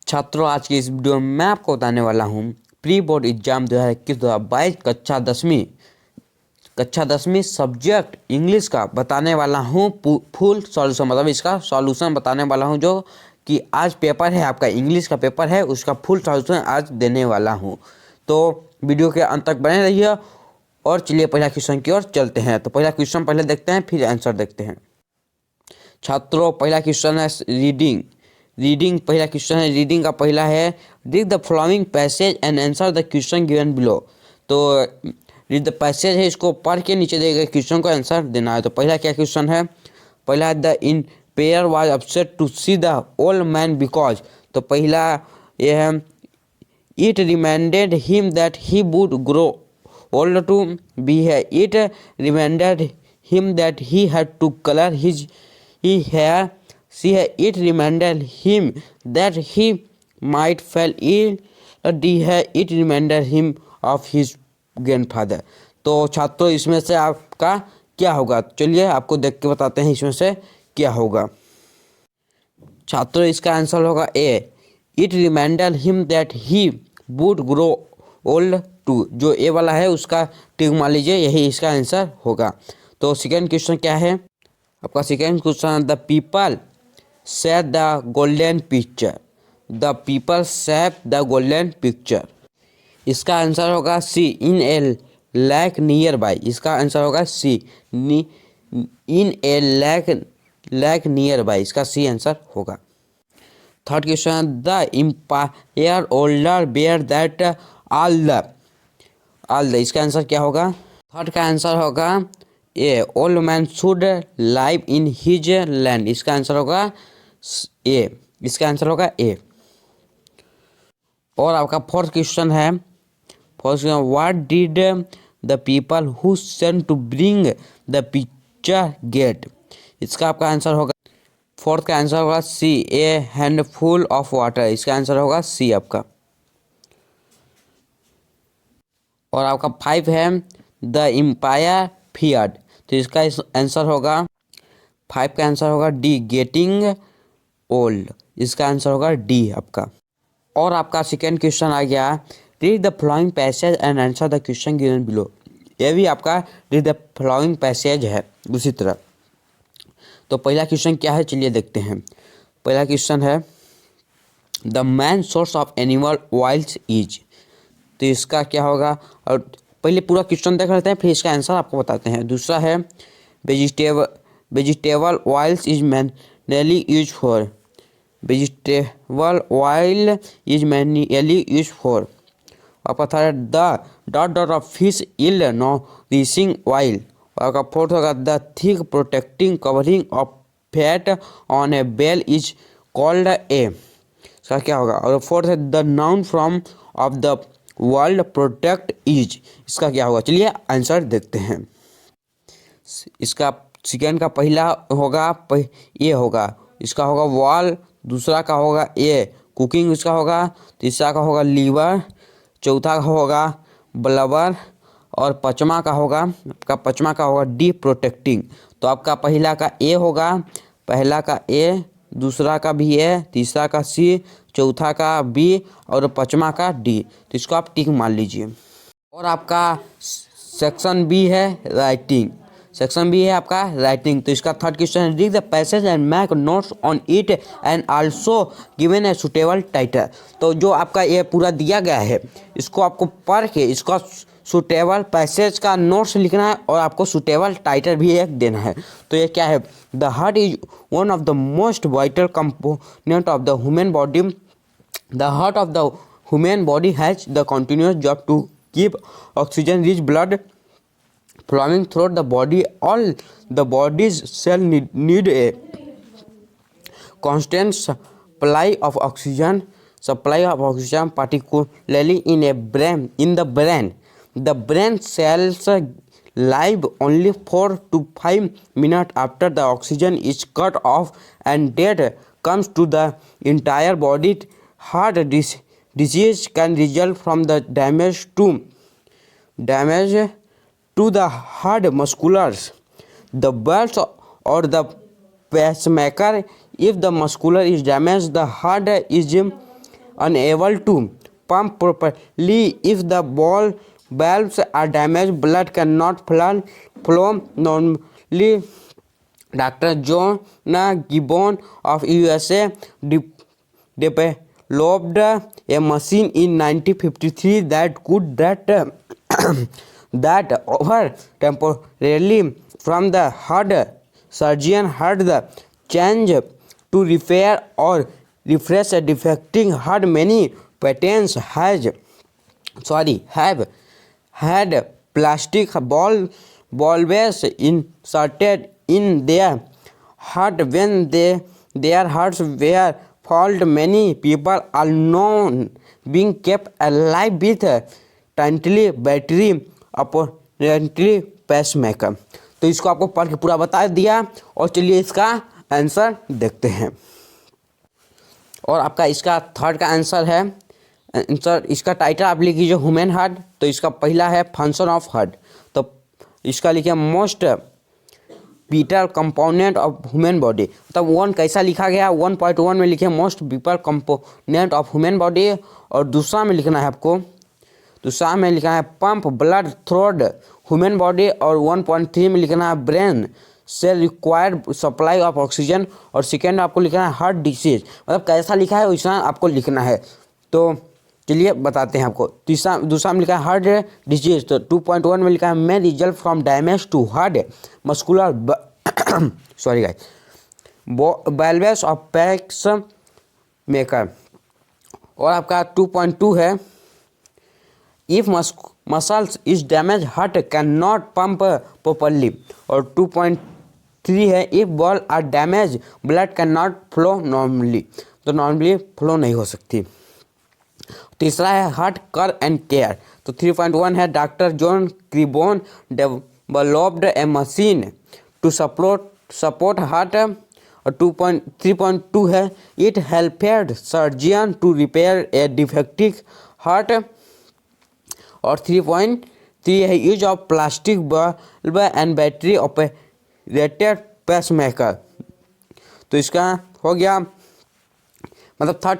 छात्रों, आज की इस वीडियो में मैं आपको बताने वाला हूँ प्री बोर्ड एग्जाम 2021-2022 कक्षा दसवीं सब्जेक्ट इंग्लिश का बताने वाला हूँ फुल सॉल्यूशन, मतलब इसका सॉल्यूशन बताने वाला हूँ। जो कि आज पेपर है आपका इंग्लिश का पेपर है, उसका फुल सॉल्यूशन आज देने वाला हूँ। तो वीडियो के अंत तक बने रहिए। और चलिए पहला क्वेश्चन की ओर चलते हैं। तो पहला क्वेश्चन पहले देखते हैं, फिर आंसर देखते हैं। छात्रों, पहला क्वेश्चन है रीडिंग पहला क्वेश्चन है। रीडिंग का पहला है read the following passage and answer the question given below. तो रीड द पैसेज है, इसको पढ़ के नीचे दिए गए क्वेश्चन को आंसर देना है। तो पहला क्या क्वेश्चन है? पहला है the emperor was upset to see the old man because. तो पहला ये है it reminded him that he would grow old too B है। It reminded him that he had to colour his hair. See है it reminded him that he might fall ill. D है it reminded him of his grandfather. तो छात्रों, इसमें से आपका क्या होगा? चलिए आपको देख के बताते हैं इसमें से क्या होगा। छात्रों, इसका आंसर होगा A it reminded him that he would grow old too. जो ए वाला है उसका टिक मान लीजिए, यही इसका आंसर होगा। तो सेकेंड क्वेश्चन क्या है आपका? Second question the people set the golden picture. The people set the golden picture, इसका आंसर होगा C in a lake nearby. इसका आंसर होगा C in a lake nearby, इसका सी आंसर होगा। Third question the emperor older bear that all the, इसका answer क्या होगा? Third का आंसर होगा A old man should live in his land. इसका आंसर होगा ए, इसका आंसर होगा ए। और आपका फोर्थ क्वेश्चन है, what did the people who sent to bring the picture get. इसका आपका आंसर होगा, फोर्थ का आंसर होगा C a handful of water. इसका आंसर होगा सी आपका। और आपका फाइव है द एम्पायर फियर्ड। तो इसका आंसर होगा, फाइव का आंसर होगा डी गेटिंग ओल्ड। इसका आंसर होगा डी आपका। और आपका सेकेंड क्वेश्चन आ गया read the following passage and answer the question given below. ये भी आपका रीड द फॉलोइंग पैसेज है उसी तरह। तो पहला क्वेश्चन क्या है, चलिए देखते हैं। पहला क्वेश्चन है the main source of animal oils is. तो इसका क्या होगा? और पहले पूरा क्वेश्चन देख लेते हैं, फिर इसका आंसर आपको बताते हैं। दूसरा है vegetable oils is manually use for. Vegetable oil is manually use for. आपका third the dot dot of fish ill nourishing oil. आपका फोर्थ होगा the thick protecting covering of fat on a bell is called A. इसका क्या होगा? और fourth है the noun from of the world protect is. इसका क्या होगा? चलिए आंसर देखते हैं। इसका सेकेंड का पहला होगा ये होगा, इसका होगा वॉल। दूसरा का होगा ए कुकिंग, इसका होगा। तीसरा का होगा लीवर। चौथा का होगा ब्लबर। और पांचवा का होगा डी प्रोटेक्टिंग। तो आपका पहला का ए होगा, पहला का ए, दूसरा का भी ए, तीसरा का सी, चौथा का बी और पांचवा का डी। तो इसको आप टिक मान लीजिए। और आपका सेक्शन बी है राइटिंग। सेक्शन बी है आपका राइटिंग। तो इसका थर्ड क्वेश्चन है read the passage and make notes on it and also given a suitable title. तो जो आपका ये पूरा दिया गया है, इसको आपको पढ़ के इसका सुटेबल पैसेज का नोट्स लिखना है और आपको सुटेबल टाइटल भी एक देना है। तो ये क्या है? The heart is one of the most vital component of the human body. The heart of the human body has the continuous job to keep oxygen rich blood flowing throughout the body. All the body's cell need a constant supply of oxygen, particularly in the brain. The brain cells live only 4 to 5 minutes after the oxygen is cut off, and death comes to the entire body. Heart disease can result from the damage to the heart muscles, the valves or the pacemaker. If the muscular is damaged, the heart is unable to pump properly. If the ball valves are damaged, blood cannot flow normally. Dr. John Gibbon of USA developed a machine in 1953 that could that over temporarily from the heart. Surgeon had the change to repair or refresh a defecting heart. Many patients have had plastic valves inserted in their heart when their hearts were faulty. Many people are known being kept alive with tiny battery apparently pacemaker. तो इसको आपको पढ़ के पूरा बता दिया और चलिए इसका आंसर देखते हैं। और आपका इसका थर्ड का आंसर है आंसर इसका टाइटल आप लिख लीजिए ह्यूमन हार्ट। तो इसका पहला है फंक्शन ऑफ हार्ट, तो इसका लिखिए most whittle component of human body. मतलब 1 कैसा लिखा गया 1.1 में लिखिए most whittle component of human body. और दूसरा में लिखना है आपको, दूसरा में लिखना है pump blood through human body. और 1.3 में लिखना है brain cell required supply of oxygen. और सेकेंड आपको लिखना है हार्ट डिसीज। मतलब कैसा लिखा है वैसा आपको लिखना है। तो चलिए बताते हैं आपको। दूसरा में लिखा है हार्ट डिजीज। तो 2.1 में लिखा है may result from damage to heart muscular sorry guys valves of pacemaker. और आपका 2.2 है if muscles is damage heart can not pump properly. और 2.3 है if valve are damage blood can not flow normally. तो normally flow नहीं हो सकती। तीसरा है हार्ट कर एंड केयर। तो 3.1 है doctor John Gibbon developed a machine to support heart. और 3.2 है it helped surgeon to repair a defective heart. और 3.3 है use of plastic bulb and battery operated pacemaker. तो इसका हो गया मतलब थर्ड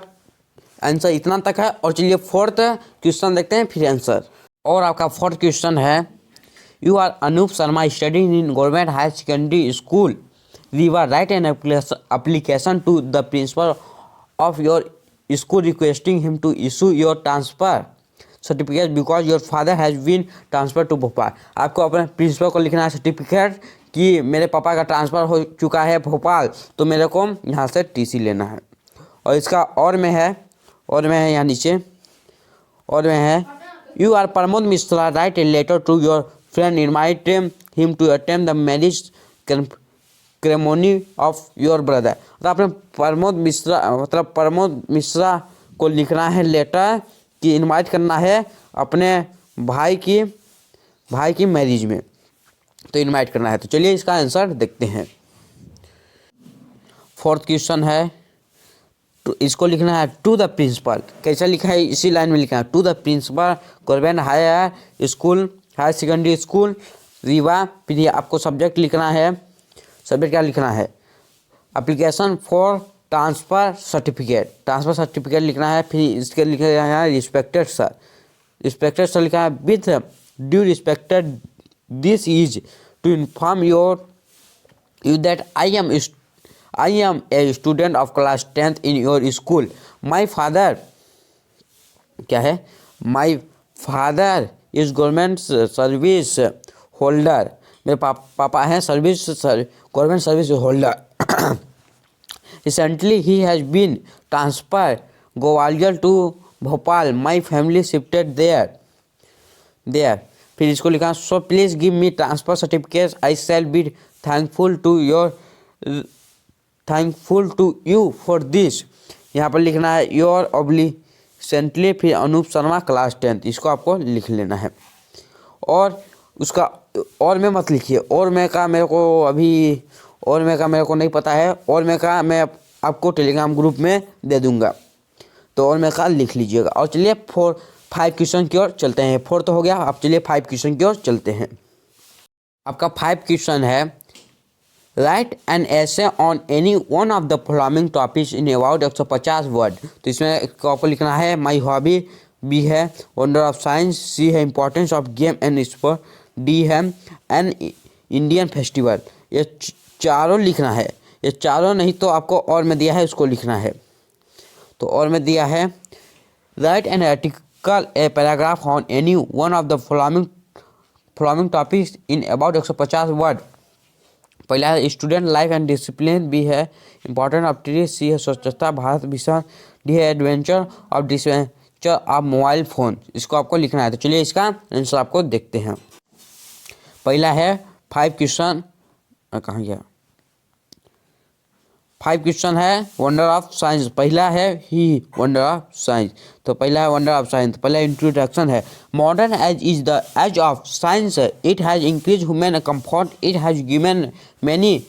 आंसर इतना तक है। और चलिए फोर्थ क्वेश्चन देखते हैं फिर आंसर। और आपका फोर्थ क्वेश्चन है you are Anup Sharma studying in government higher secondary school Rewa write an application to the principal of your school requesting him to issue your transfer certificate because your father has been transfer to Bhopal. आपको अपने principal को लिखना है certificate कि मेरे पापा का transfer हो चुका है भोपाल, तो मेरे को यहाँ से टीसी लेना है। और इसका और में है यहाँ नीचे और में है you are Pramod Mishra write a letter to your friend invite him to attend the marriage ceremony of your brother. तो आपने प्रमोद मिश्रा को लिखना है लेटर कि इनवाइट करना है अपने भाई की मैरिज में, तो इनवाइट करना है। तो चलिए इसका आंसर देखते हैं। फोर्थ क्वेश्चन है इसको लिखना है टू द प्रिंसिपल। कैसा लिखा है इसी लाइन में लिखा है to the principal government higher secondary school Rewa. फिर आपको सब्जेक्ट लिखना है, सब्जेक्ट क्या लिखना है एप्लीकेशन फॉर ट्रांसफ़र सर्टिफिकेट लिखना है। फिर इसके लिखा है रिस्पेक्टेड सर लिखा है with due respected this is to inform you that I am a student of class 10th in your school. My father क्या है My father is government service holder. मेरे पापा हैं government service holder. Recently he has been transferred Gwalior to Bhopal. My family shifted there. फिर इसको लिखा so please give me transfer certificate. I shall be thankful to you for this. यहाँ पर लिखना है योर ऑब्लिसेंटली फिर अनूप शर्मा क्लास 10th। इसको आपको लिख लेना है। और उसका और में मत लिखिए, और मैं का मेरे को नहीं पता है। और मैं का मैं आपको टेलीग्राम ग्रुप में दे दूंगा, तो और मैं का लिख लीजिएगा। और चलिए 5 क्वेश्चन की ओर चलते हैं। 4 तो हो गया, अब चलिए 5 क्वेश्चन की ओर चलते हैं। आपका 5 क्वेश्चन है राइट एन ऐसे on any one of the following topics in about 150 word. तो इसमें आपको लिखना है माई हॉबी, बी है वंडर ऑफ साइंस, सी है importance of game and sport, D है एन इंडियन फेस्टिवल। ये चारों लिखना है, ये चारों नहीं तो आपको और में दिया है उसको लिखना है। तो और में दिया है write an article a paragraph on any one of the following topics in about 150 word. पहला है student life and discipline, B है इंपॉर्टेंट ऑफ ट्री, सी है स्वच्छता भारत मिशन, डी है advantage of disadvantage of mobile phone. इसको आपको लिखना है। तो चलिए इसका आंसर आपको देखते हैं। पहला है 5 क्वेश्चन, कहाँ गया, 5 क्वेश्चन है वंडर ऑफ साइंस। पहला है ही वंडर ऑफ साइंस। तो पहला है वंडर ऑफ साइंस। पहला इंट्रोडक्शन है modern age is the age of science, it has increase human comfort, it has given many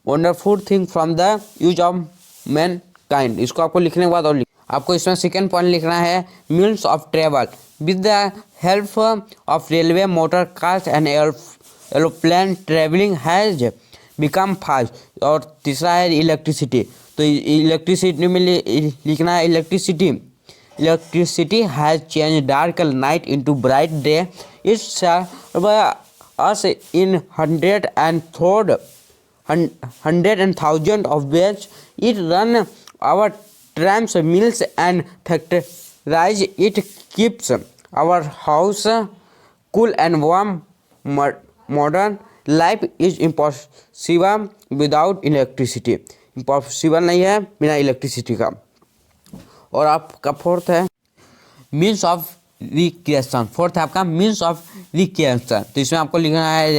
wonderful thing from the use of mankind. इसको आपको लिखने के बाद और आपको इसमें सेकेंड पॉइंट लिखना है means of travel with the help of railway, motor cars and aeroplane travelling has become fast. और तीसरा है इलेक्ट्रिसिटी। तो इलेक्ट्रिसिटी में लिखना है electricity has change dark night into bright day, it serve us in hundred and thousand of ways, it run our trams, mills and factories, it keeps our house cool and warm. Modern life is impossible without electricity. Impossible नहीं है बिना electricity का। और आपका fourth है means of recreation. Fourth है आपका means of recreation. तो इसमें आपको लिखना है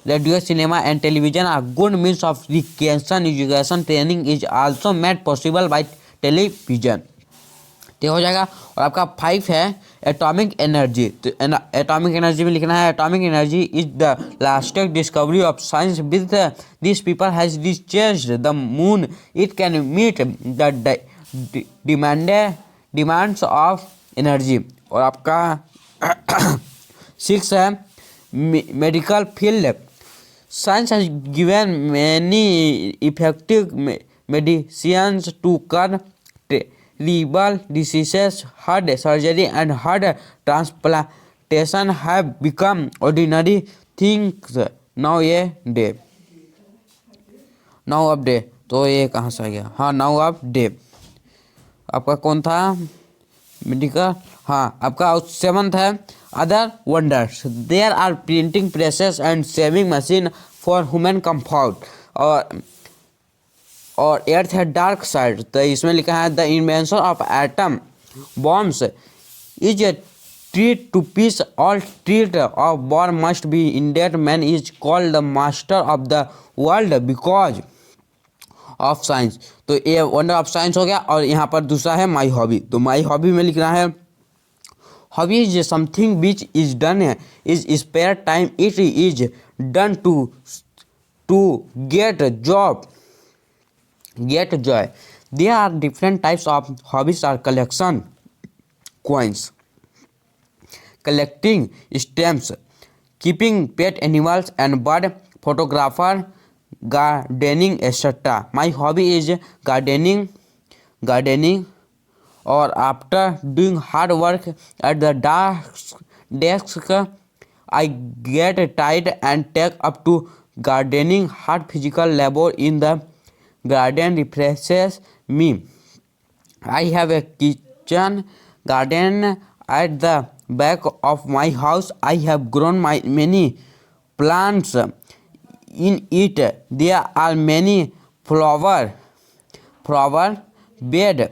radio cinema and television are good means of recreation, education training is also made possible by television. तो हो जाएगा। और आपका 5 है एटॉमिक एनर्जी। तो एटॉमिक एनर्जी में लिखना है atomic energy is the latest discovery of science, with this people has reached the moon, it can meet the demands of energy. और आपका 6 है medical field, science has given many effective medicines to cure terrible diseases, heart surgery and heart transplantation have become ordinary things nowadays. नाउ ऑफ डे। तो ये कहाँ से आ गया, हाँ नाउ ऑफ डे। आपका कौन था मेडिकल, हाँ आपका 7th है other wonders, there are printing presses and sewing machine for human comfort. और 8th है डार्क साइड। तो इसमें लिखा है the invention of atom bombs is a threat to peace, all threat of war must be ended, man is called the master of the world because of science. तो ये wonder of science हो गया। और यहाँ पर दूसरा है my hobby. तो माई हॉबी में लिखना है hobby is something which is done is spare time, it is done to get job get joy. There are different types of hobbies are collection coins, collecting stamps, keeping pet animals and bird photographer, gardening etc. My hobby is gardening. Or after doing hard work at the desk I get tired and take up to gardening. Hard physical labor in the garden refreshes me. I have a kitchen garden at the back of my house. I have grown many plants in it. There are many flower bed.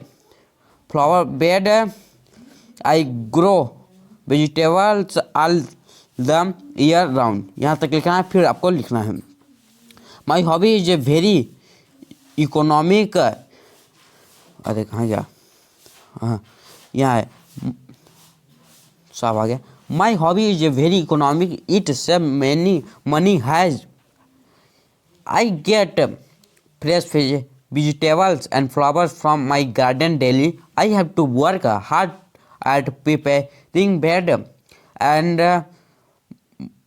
I grow vegetables all the year round. यहाँ तक लिखना है। फिर आपको लिखना है My hobby is a very economic, अरे कहाँ गया, हाँ यहाँ है, सब आ गया। My hobby is a very economic, it save many money has, I get fresh vegetables and flowers from my garden daily. I have to work hard at preparing bed and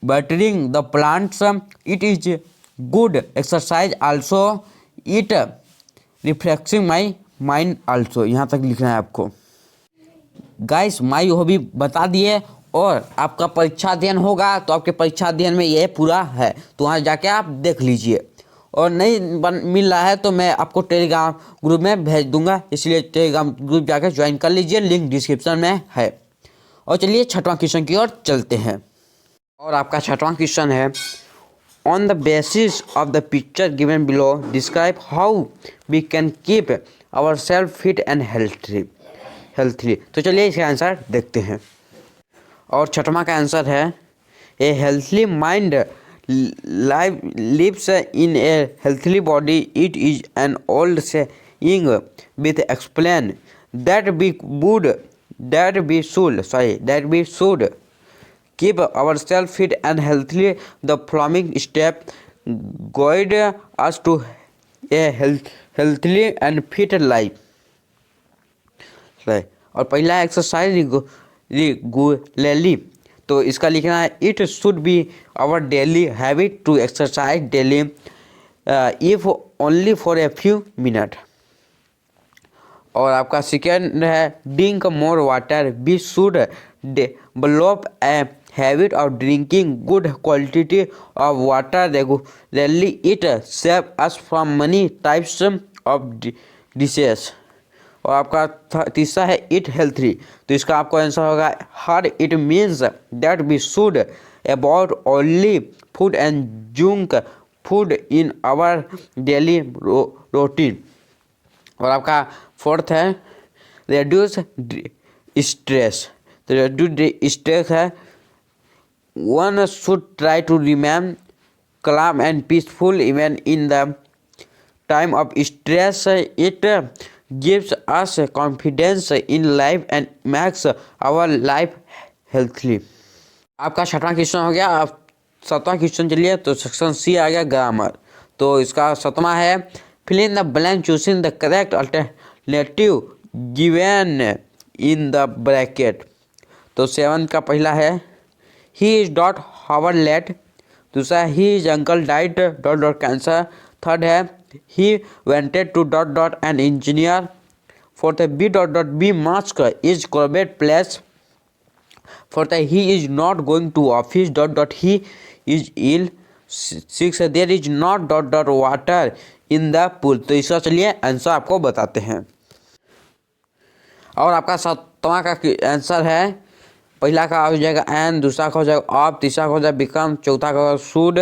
watering the plants, it is good exercise also, it refreshing my mind also। यहाँ तक लिखना है आपको। Guys my hobby बता दिए, और आपका परीक्षा अध्ययन होगा तो आपके परीक्षा अध्ययन में ये पूरा है, तो वहाँ जाके आप देख लीजिए। और नहीं मिल रहा है तो मैं आपको टेलीग्राम ग्रुप में भेज दूंगा, इसलिए टेलीग्राम ग्रुप जाकर ज्वाइन कर लीजिए, लिंक डिस्क्रिप्शन में है। और चलिए छठवां क्वेश्चन की ओर चलते हैं। और आपका छठवां क्वेश्चन है, on the basis of the picture given below describe how we can keep our self fit and healthy. तो चलिए इसका आंसर देखते हैं। और छठवां का आंसर है, A healthy mind lives in a healthy body, it is an old saying with explain that we should keep ourselves fit and healthy. The following step guide us to a healthy and fit life। और पहला exercise regularly, तो इसका लिखना है, it should be our daily habit to exercise daily if only for a few minute. और आपका second है, drink more water, we should develop a habit of drinking good quality of water regularly, it save us from many types of disease. और आपका तीसरा है, it healthy, तो इसका आपको आंसर होगा, हर it means that we should avoid oily food and junk food in our daily routine. और आपका फोर्थ है, रेड्यूस स्ट्रेस, तो रेड्यूस स्ट्रेस है, one should try to remain calm and peaceful even in the time of stress, it gives us confidence in life and makes our life healthy। आपका छठवां question हो गया। आप सातवां question चलिए, तो सेक्शन सी आ गया ग्रामर, तो इसका सातवां है, fill in the blank choosing the correct alternative given in the bracket. तो सेवन का पहला है, he is dot hour late, दूसरा है, he is uncle diet dot dot cancer, third है, he wanted to dot dot an engineer, fourth b dot dot b mask is crowded place, fourth he is not going to office dot dot he is ill, six there is not dot dot water in the pool। तो इसका चलिए answer आपको बताते हैं। और आपका सातवां का आंसर है, पहला का हो जाएगा एन, दूसरा का हो जाएगा ऑफ, तीसरा का हो जाएगा बिकम, चौथा का होगा शुड,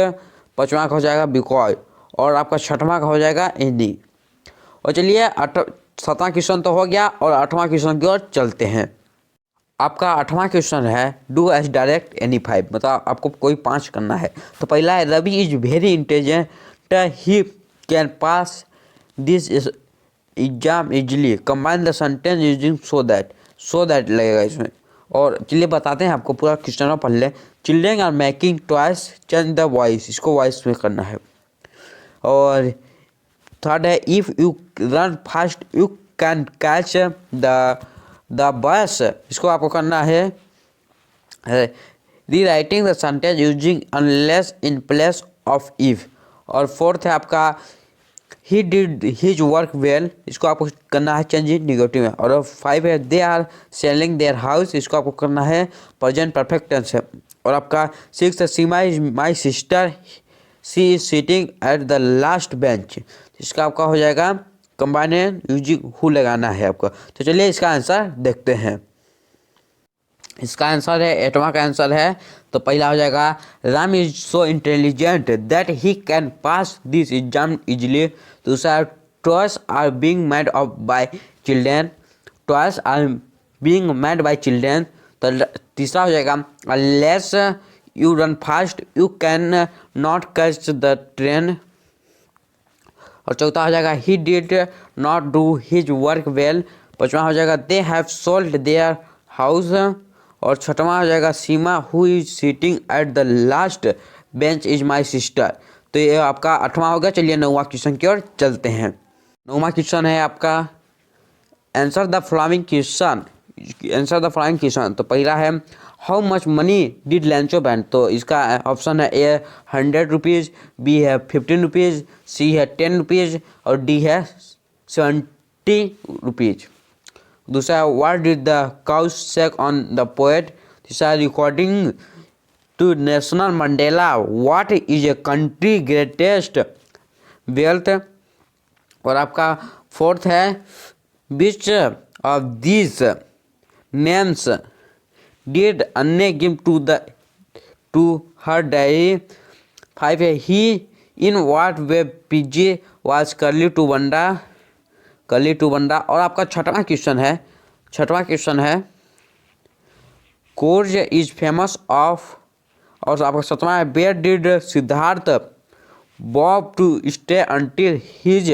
पांचवा का हो जाएगा बिकॉज, और आपका छठवां का हो जाएगा एनी। और चलिए सातवां क्वेश्चन तो हो गया, और आठवां क्वेश्चन की ओर चलते हैं। आपका आठवां क्वेश्चन है, do as direct any five, मतलब आपको कोई 5 करना है। तो पहला है, Ravi is very intelligent, he can pass this exam easily, combine the sentence using so that लगेगा इसमें। और चलिए बताते हैं आपको पूरा क्वेश्चन पढ़ ले। Children are making toys, change the voice, इसको वॉइस में करना है। और थर्ड है, if you run fast you can catch the bus, इसको आपको करना है rewriting the sentence using unless in place of if. और फोर्थ है आपका, he did his work well, इसको आपको करना है चेंज इन निगेटिव में। और 5 है, they are selling their house, इसको आपको करना है प्रेजेंट परफेक्ट टेंस है। और आपका 6 है, Seema is my sister, she is sitting at the last bench, इसका आपका हो जाएगा कंबाइन यूजिंग हु लगाना है आपको। तो चलिए इसका आंसर देखते हैं। इसका आंसर है, 8वां का आंसर है, तो पहला हो जाएगा, Ram is so intelligent that he can pass this exam easily, दूसरा, toys are being made of by children, toys are being made by children. तो तीसरा हो जाएगा, unless you run fast you can not catch the train. और चौथा हो जाएगा, he did not do his work well. पांचवा हो जाएगा, they have sold their house. और छठवां हो जाएगा, Seema who is sitting at the last bench is my sister. तो ये आपका 8वां हो गया। चलिए 9वां क्वेश्चन की ओर चलते हैं। 9वां क्वेश्चन है आपका, answer the following question, answer the following question. तो पहला है, how much money did Lencho band, तो इसका ऑप्शन है ए 100 रुपीज़, बी है 15 रुपीज़, सी है 10 रुपीज़ और डी है 70 रुपीज़। दूसरा, what did the cows sake on the poet, तीसरा, recording to national Mandela what is a country greatest wealth, और आपका फोर्थ है which of these names did Anne give to her diary, five है he in what way पीजी was करली to बंडा, और आपका छठवां क्वेश्चन है कोर्ज इज फेमस ऑफ, और आपका सतवां है where did Siddhartha bob to stay until his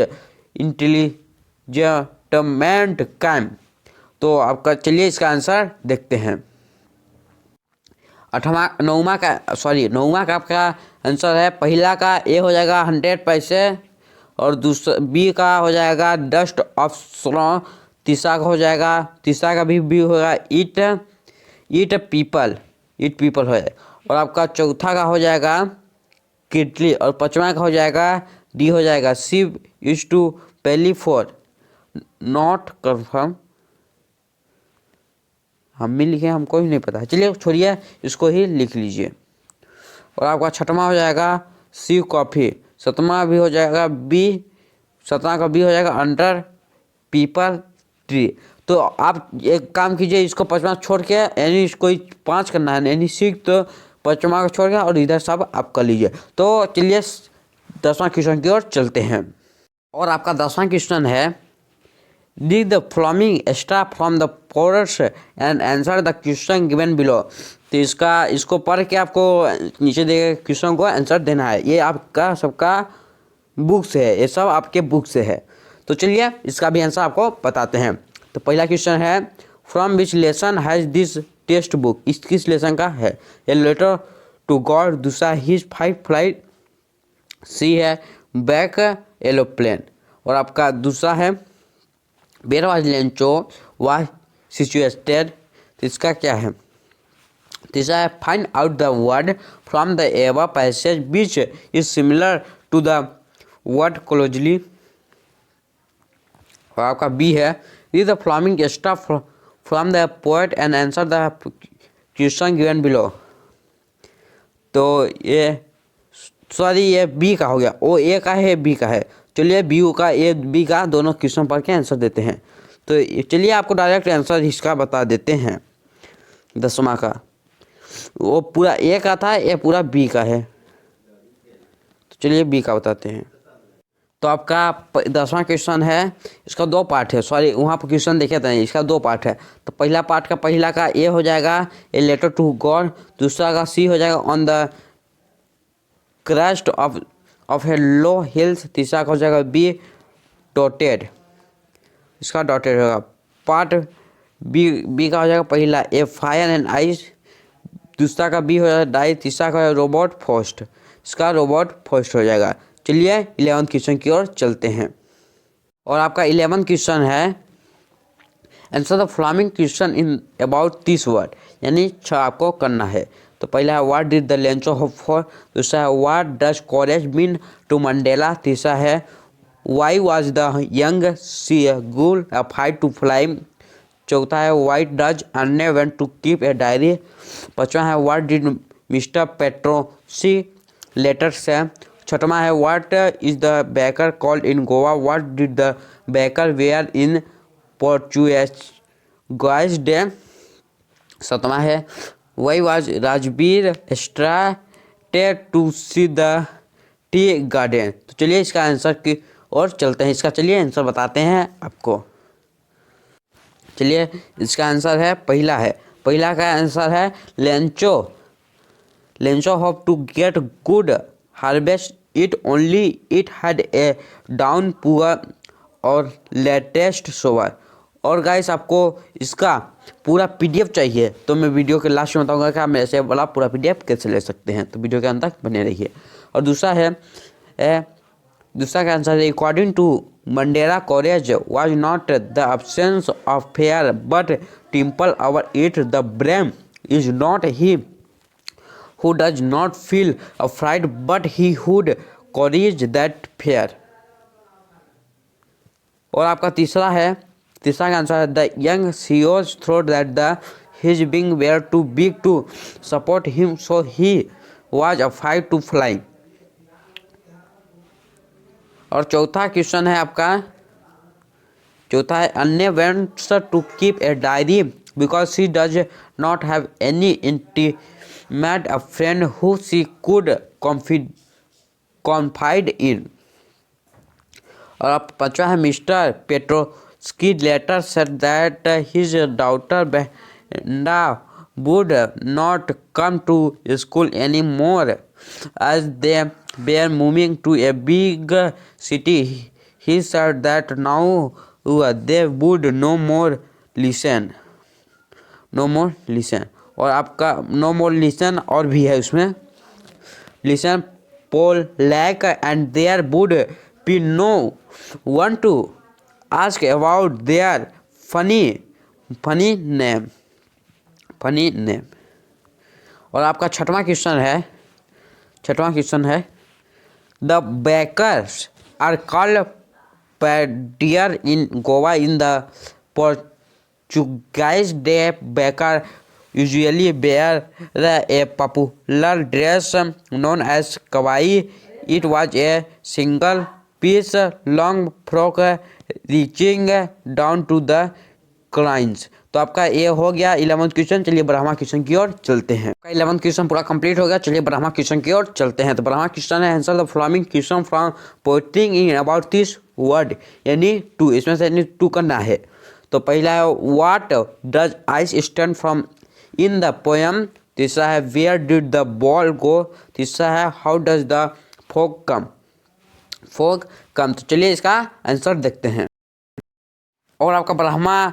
इंटेलिजेंटमेंट कैम, तो आपका चलिए इसका आंसर देखते हैं। नौवां का आपका आंसर है, पहला का ए हो जाएगा 100 पैसे, और दूसरा बी का हो जाएगा डस्ट ऑफ स्नो, तीसरा का हो जाएगा, तीसरा का भी होगा ईट पीपल है, और आपका चौथा का हो जाएगा किटली, और पांचवा का हो जाएगा डी हो जाएगा शिव इज टू पहली फोर नॉट कन्फर्म, हम भी लिखे हमको ही नहीं पता है, चलिए छोड़िए इसको ही लिख लीजिए। और आपका छठवां हो जाएगा सी कॉफ़ी, सतवां भी हो जाएगा सतवां का बी हो जाएगा अंडर पीपल ट्री। तो आप एक काम कीजिए, इसको पांचवा छोड़ के, यानी इसको 5 करना है, यानी 6 तो पांचवा को छोड़ के और इधर सब आप कर लीजिए। तो चलिए 10वां क्वेश्चन की ओर चलते हैं, और आपका 10वां क्वेश्चन है Read the following extract from the chorus and answer the question given below। तो इसको पढ़ के आपको नीचे दिए क्वेश्चन को आंसर देना है। ये आपका सबका बुक से है, ये सब आपके बुक से है। तो चलिए इसका भी आंसर आपको बताते हैं। तो पहला क्वेश्चन है from which lesson has this text book, इस किस लेसन का है? ए लेटर टू गॉड, दूसरा हिज 5 फ्लाइट, सी है बैक एरोप्लेन, और आपका दूसरा है where was Lencho was situated, तो इसका क्या है? तीसरा है find out the word from the ever passage which is similar to the word closely, और आपका बी है read the following stuff from the poet and answer the question given below. तो ये बी का हो गया, ओ ए का है बी का है। चलिए बी का दोनों क्वेश्चन पढ़ के आंसर देते हैं। तो चलिए आपको डायरेक्ट आंसर इसका बता देते हैं। 10वां का वो पूरा ए का था, ये पूरा बी का है। तो चलिए बी का बताते हैं। तो आपका 10वां क्वेश्चन है, इसका 2 पार्ट है, सॉरी वहाँ पर क्वेश्चन देखे थे, इसका 2 पार्ट है। तो पहला पार्ट का पहला का ए हो जाएगा ए लेटर टू गॉड, दूसरा का सी हो जाएगा on the crest of a low hills, तीसरा का हो जाएगा बी डॉटेड, इसका डॉटेड होगा। पार्ट बी का हो जाएगा पहला ए फायर एंड आइस, दूसरा का बी हो जाएगा डाई, तीसरा का रोबोट फर्स्ट, इसका रोबोट फर्स्ट हो जाएगा। चलिए 11th क्वेश्चन की ओर चलते हैं, और आपका 11th क्वेश्चन है answer the following question in about this word, यानी 6 आपको करना है। तो पहला है what did the Lencho hope for, दूसरा है what does courage mean to Mandela, तीसरा है why was the young seagull a fight to fly, चौथा है why does Anne want to keep a diary, पांचवा है व्हाट डिड मिस्टर पेट्रोसी letter say, छठवां है what is the baker called in Goa, what did the baker wear in Portuguese day, सातवां है why was Rajvir started to see the tea garden. तो चलिए इसका आंसर की ओर चलते हैं, इसका चलिए आंसर बताते हैं आपको। चलिए इसका आंसर है पहला का आंसर है Lencho hope to get good harvest it only it had a downpour और लेटेस्ट सोवर। और गाइस आपको इसका पूरा पीडीएफ चाहिए तो मैं वीडियो के लास्ट में बताऊंगा कि आप मेरे से वाला पूरा पीडीएफ कैसे ले सकते हैं, तो वीडियो के अंत तक बने रहिए। और दूसरा का आंसर है according to Mandela courage was not the absence of fear but triumph over it the brain is not he who does not feel afraid, but he who courage that fear. और आपका तीसरा का answer है the young CEOs thought that the his wings were too big to support him, so he was afraid to fly. और चौथा question है आपका, चौथा है अन्य wants to keep a diary because she does not have any intimate a friend who she could confide in. और आप पांचवा है mister Petronski later said that his daughter Wanda would not come to school anymore as they were moving to a big city. He said that now they would no more listen. और आपका no more listen और भी है उसमें listen Paul lack and there would be no one to ask about their funny name. और आपका छठवां question है the bakers are called pader in Goa in the Portuguese day baker usually wear a popular dress known as kawaii. It was a single piece long frock reaching down to the clients. तो आपका ये हो गया 11वां question. चलिए 12वां question की ओर चलते हैं. आपका 11वां क्वेश्चन पूरा कंप्लीट हो गया. चलिए 12वां क्वेश्चन की ओर चलते हैं. तो 12वां क्वेश्चन है answer the following question from पोइटिंग इन अबाउट दिस वर्ड, यानी टू, इसमें से यानी टू करना है. तो पहला है what does ice stand from in the poem. तीसरा है where did the ball go. तीसरा है how does the fog come. तो चलिए इसका आंसर देखते हैं. और आपका ब्रह्मा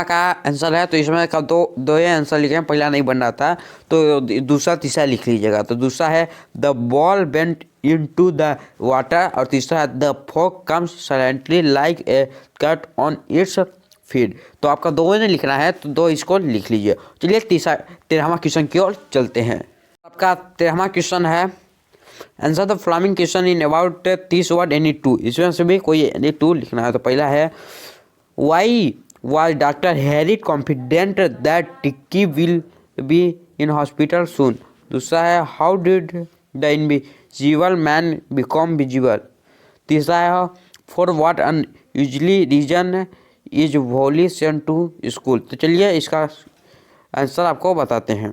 का आंसर है. तो इसमें का दो ही आंसर लिखे हैं, पहला नहीं बन रहा था तो दूसरा तीसरा लिख लीजिएगा. तो दूसरा है the ball went into the water और तीसरा है the fog comes silently like a cat on its feet. तो आपका दो ने लिखना है तो दो इसको लिख लीजिए. चलिए 13वां क्वेश्चन की ओर चलते हैं. आपका 13वां क्वेश्चन है answer the following question in about this word any two. इसमें से भी कोई एनी टू लिखना है. तो पहला है Y was Dr. Harry confident that Ticky will be in hospital soon. दूसरा है how did the invisible man become visible. तीसरा है for what unusually reason is Wally sent to school. तो चलिए इसका आंसर आपको बताते हैं.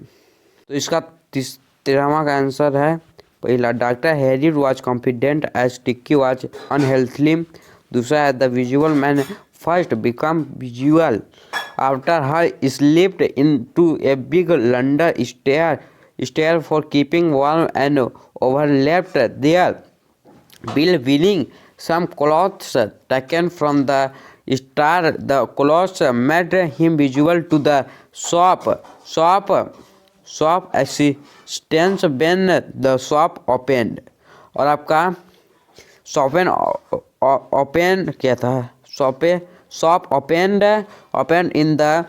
तो इसका 13वां का आंसर है पहला doctor Harry was confident as Ticky was unhealthy. दूसरा है the visual man first become visual after her slipped into a big London stair for keeping warm and overlapped there bill wearing some clothes taken from the star. The clothes made him visual to the shop assistants when the shop opened. और आपका open क्या था shop opened in the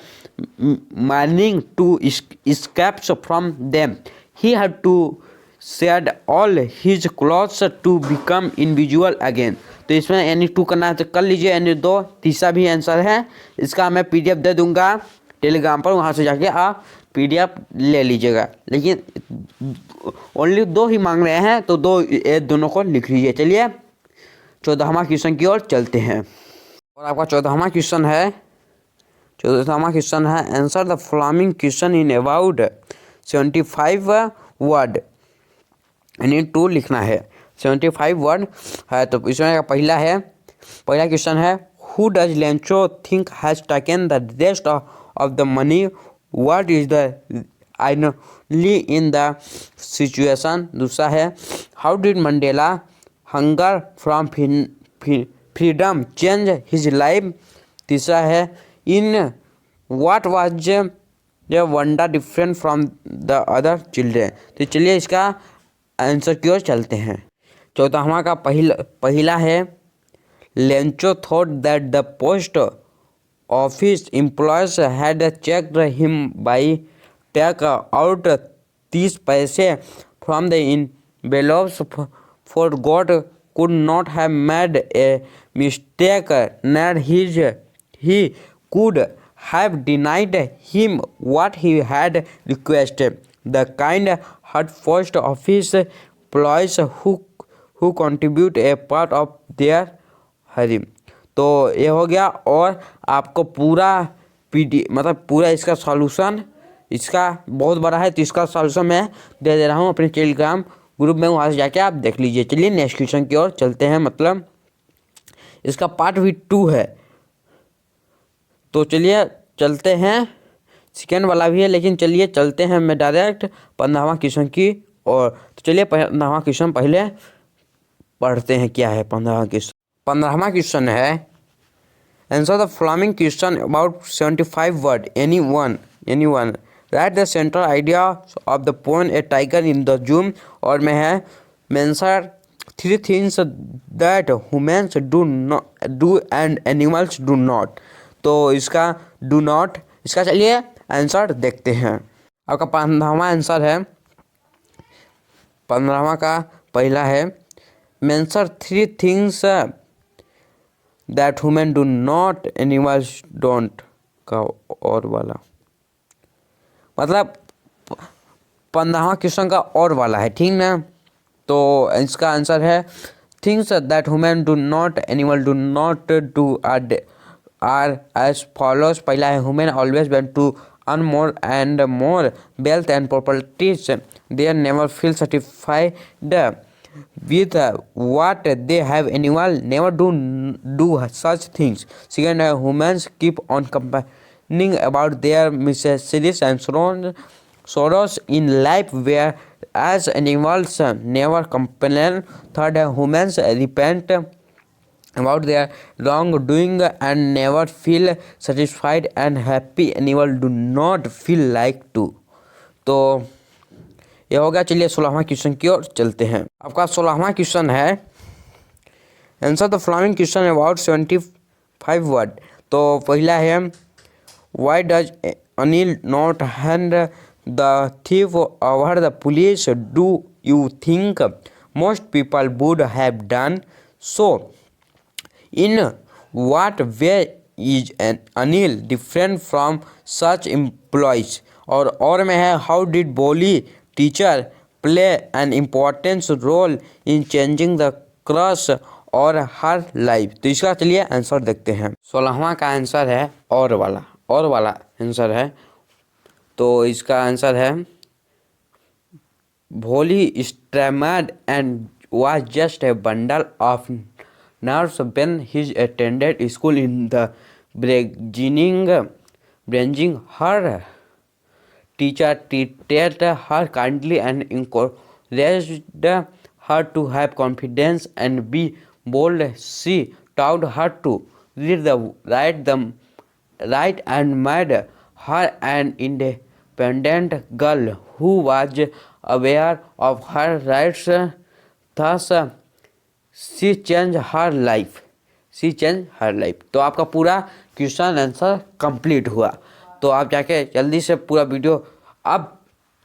morning to escape from them. He had to shed all his clothes to become invisible again. तो इसमें यानी two करना है तो कर लीजिए. यानी दो. तीसरा भी आंसर है इसका मैं PDF दे दूंगा टेलीग्राम पर, वहाँ से जाके आप PDF ले लीजिएगा. लेकिन ओनली दो ही मांग रहे हैं तो दोनों को लिख लीजिए. चलिए 14वां क्वेश्चन की ओर चलते हैं. और आपका 14वां क्वेश्चन है answer the following question in about 75 word. यानी टू लिखना है. 75 वर्ड है. तो इसमें पहला क्वेश्चन है who does Lencho think has taken the rest of the money. What is the आइनली इन द सिचुएशन. दूसरा है how did Mandela hunger from freedom change his life. तीसरा है in what was the Wanda different from the other children. तो चलिए इसका answer की ओर चलते हैं. 14वां का पहला है Lencho thought that the post office employees had cheated him by take out 30 पैसे from the envelopes, for God could not have made a mistake, nor he could have denied him what he had requested. The kind heart post office employees who contribute a part of their हरी। तो ये हो गया। और आपको पूरा मतलब पूरा इसका सॉल्यूशन इसका बहुत बड़ा है, तो इसका सॉल्यूशन मैं दे दे रहा हूँ अपने टेलीग्राम ग्रुप में, वहाँ से जाके आप देख लीजिए। चलिए नेक्स्ट क्वेश्चन की ओर चलते हैं। मतलब इसका पार्ट भी 2 है, तो चलिए चलते हैं। सेकेंड वाला भी है, लेकिन चलिए चलते हैं मैं डायरेक्ट 15वां क्वेश्चन की ओर। तो चलिए 15वां क्वेश्चन पहले पढ़ते हैं क्या है 15वां क्वेश्चन। 15वां क्वेश्चन है, answer the following question about 75 word, anyone right the central idea of the poem A tiger in the zoom. और में है mention 3 things that humans do and animals do not. तो इसका डू नॉट, इसका चलिए answer देखते हैं। आपका 15वां आंसर है, 15वां का पहला है mention 3 things that human do not animals don't का और वाला, मतलब 15वां क्वेश्चन का और वाला है, ठीक ना। तो इसका आंसर है things that human do not animal do not do are as follows. पहला है human always want to earn more and more wealth and properties, they never feel satisfied with what they have, animal never do such things. Second, humans keep on complaining about their miseries and sorrows in life, whereas animals never complain. Third, humans repent about their wrongdoing and never feel satisfied and happy. Animals do not feel like to. तो ये हो गया। चलिए 16वां question की ओर चलते हैं। आपका 16वां क्वेश्चन है, answer the following question about 75 word. तो पहला है why does Anil not hand the thief over the police, do you think most people would have done so, in what way is Anil different from such employees. और में है how did Bholi teacher play an important role in changing the course और her life. तो इसका चलिए answer देखते हैं। 16वां का आंसर है और वाला आंसर है। तो इसका आंसर है भोली stammered and was just a bundle of nerves when he attended school in the beginning her teacher treated her kindly and encouraged her to have confidence and be bold. She taught her to read, write and made her an independent girl who was aware of her rights. Thus, she changed her life. तो आपका पूरा question answer complete हुआ। तो आप जाके जल्दी से पूरा वीडियो, अब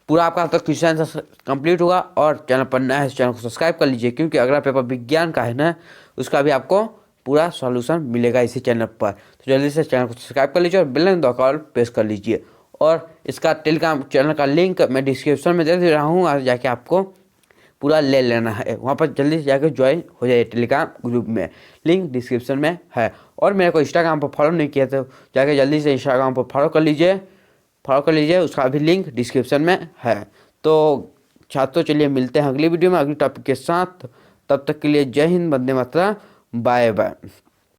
पूरा आपका तो क्वेश्चन आंसर कंप्लीट हुआ। और चैनल पर नया है, चैनल को सब्सक्राइब कर लीजिए, क्योंकि अगला पेपर विज्ञान का है ना, उसका भी आपको पूरा सॉल्यूशन मिलेगा इसी चैनल पर। तो जल्दी से चैनल को सब्सक्राइब कर लीजिए और बेल आइकन दबाकर प्रेस कर लीजिए। और इसका टेलीग्राम चैनल का लिंक मैं डिस्क्रिप्शन में दे दे रहा हूँ, और जाके आपको पूरा ले लेना है। वहाँ पर जल्दी से जाकर ज्वाइन हो जाइए टेलीग्राम ग्रुप में, लिंक डिस्क्रिप्शन में है। और मेरे को इंस्टाग्राम पर फॉलो नहीं किया तो जाके जल्दी से इंस्टाग्राम पर फॉलो कर लीजिए, उसका भी लिंक डिस्क्रिप्शन में है। तो छात्रों चलिए मिलते हैं अगली वीडियो में अगली टॉपिक के साथ। तब तक के लिए जय हिंद, वंदे मातरम, बाय बाय।